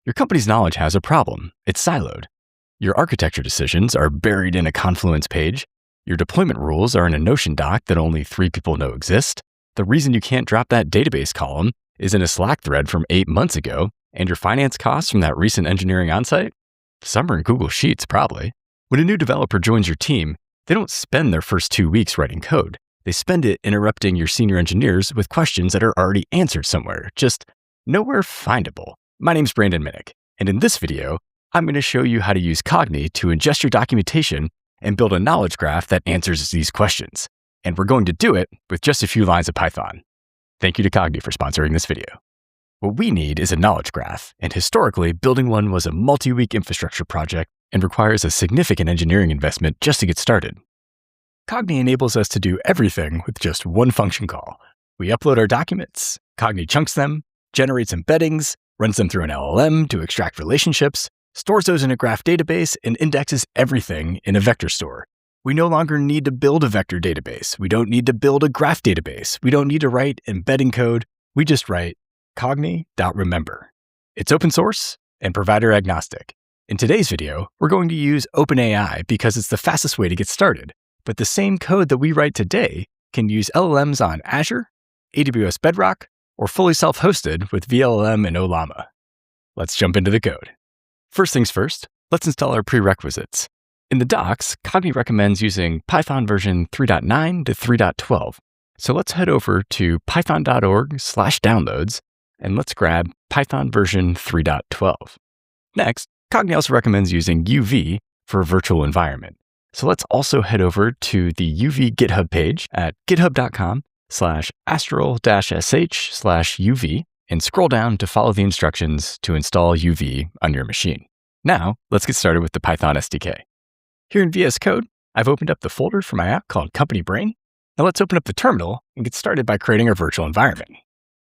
Your company's knowledge has a problem. It's siloed. Your architecture decisions are buried in a Confluence page. Your deployment rules are in a Notion doc that only 3 people know exist. The reason you can't drop that database column is in a Slack thread from 8 months ago, and your finance costs from that recent engineering onsite? Some are in Google Sheets, probably. When a new developer joins your team, they don't spend their first 2 weeks writing code. They spend it interrupting your senior engineers with questions that are already answered somewhere, just nowhere findable. My name's Brandon Minnick, and in this video, I'm going to show you how to use Cognee to ingest your documentation and build a knowledge graph that answers these questions. And we're going to do it with just a few lines of Python. Thank you to Cognee for sponsoring this video. What we need is a knowledge graph, and historically, building one was a multi-week infrastructure project and requires a significant engineering investment just to get started. Cognee enables us to do everything with just one function call. We upload our documents, Cognee chunks them, generates embeddings, runs them through an LLM to extract relationships, stores those in a graph database, and indexes everything in a vector store. We no longer need to build a vector database. We don't need to build a graph database. We don't need to write embedding code. We just write Cognee.remember. It's open source and provider agnostic. In today's video, we're going to use OpenAI because it's the fastest way to get started. But the same code that we write today can use LLMs on Azure, AWS Bedrock, or fully self-hosted with VLLM and Ollama. Let's jump into the code. First things first, let's install our prerequisites. In the docs, Cognee recommends using Python version 3.9 to 3.12. So let's head over to python.org/downloads and let's grab Python version 3.12. Next, Cognee also recommends using UV for a virtual environment. So let's also head over to the UV GitHub page at github.com/astral-sh/UV and scroll down to follow the instructions to install UV on your machine. Now, let's get started with the Python SDK. Here in VS Code, I've opened up the folder for my app called Company Brain. Now let's open up the terminal and get started by creating our virtual environment.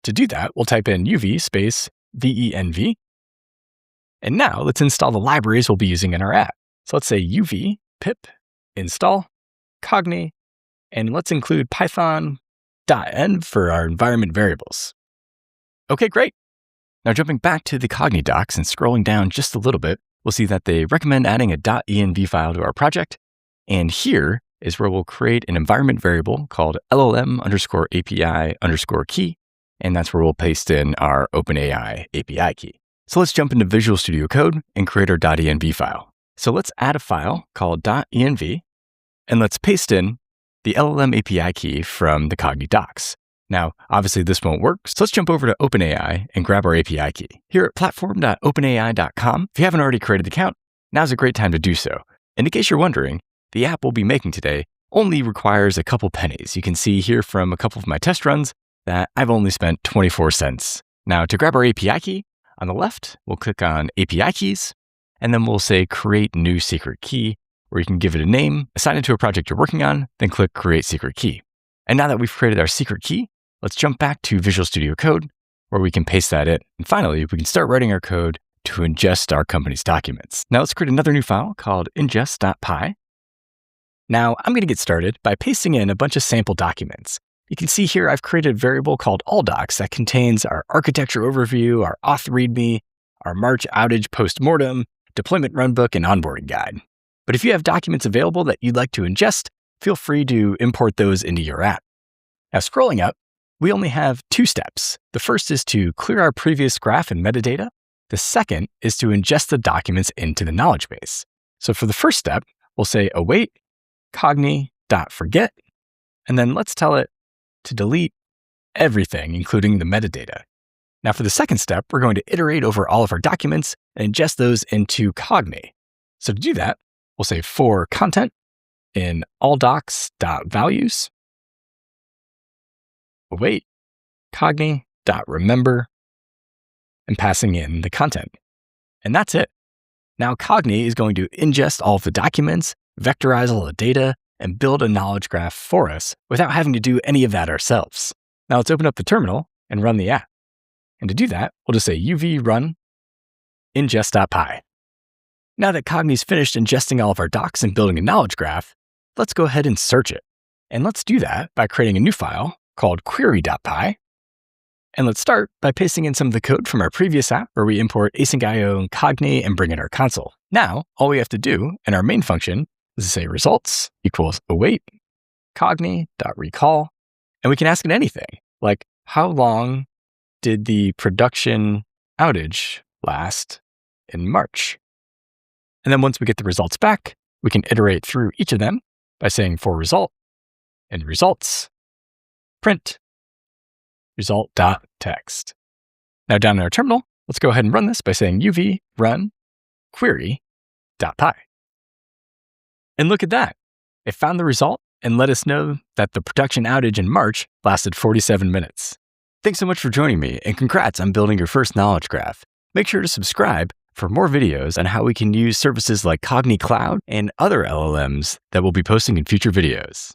To do that, we'll type in UV space venv. And now let's install the libraries we'll be using in our app. So let's say UV pip install Cognee, and let's include python.env for our environment variables. Okay, great. Now jumping back to the Cognee docs and scrolling down just a little bit, we'll see that they recommend adding a .env file to our project. And here is where we'll create an environment variable called LLM_API_key. And that's where we'll paste in our OpenAI API key. So let's jump into Visual Studio Code and create our .env file. So let's add a file called .env, and let's paste in the LLM API key from the Cognee docs. Now, obviously this won't work, so let's jump over to OpenAI and grab our API key. Here at platform.openai.com, if you haven't already created an account, now's a great time to do so. And in case you're wondering, the app we'll be making today only requires a couple pennies. You can see here from a couple of my test runs that I've only spent 24 cents. Now, to grab our API key, on the left, we'll click on API keys, and then we'll say create new secret key, where you can give it a name, assign it to a project you're working on, then click create secret key. And now that we've created our secret key, let's jump back to Visual Studio Code, where we can paste that in. And finally, we can start writing our code to ingest our company's documents. Now let's create another new file called ingest.py. Now I'm going to get started by pasting in a bunch of sample documents. You can see here I've created a variable called alldocs that contains our architecture overview, our auth readme, our March outage postmortem, deployment runbook, and onboarding guide. But if you have documents available that you'd like to ingest, feel free to import those into your app. Now scrolling up, we only have 2 steps. The first is to clear our previous graph and metadata. The second is to ingest the documents into the knowledge base. So for the first step, we'll say await cognee.forget, and then let's tell it to delete everything, including the metadata. Now for the second step, we're going to iterate over all of our documents and ingest those into Cognee. So to do that, we'll say for content in alldocs.values, await cognee.remember, and passing in the content. And that's it. Now Cognee is going to ingest all of the documents, vectorize all the data, and build a knowledge graph for us without having to do any of that ourselves. Now let's open up the terminal and run the app. And to do that, we'll just say UV run ingest.py. Now that Cognee's finished ingesting all of our docs and building a knowledge graph, let's go ahead and search it. And let's do that by creating a new file called query.py. And let's start by pasting in some of the code from our previous app where we import async.io and Cognee and bring in our console. Now, all we have to do in our main function is say results equals await Cognee.recall, and we can ask it anything, like how long did the production outage last in March? And then once we get the results back, we can iterate through each of them by saying for result and results, print result.text. Now down in our terminal, let's go ahead and run this by saying uv run query.py. And look at that. It found the result and let us know that the production outage in March lasted 47 minutes. Thanks so much for joining me, and congrats on building your first knowledge graph. Make sure to subscribe for more videos on how we can use services like Cognee Cloud and other LLMs that we'll be posting in future videos.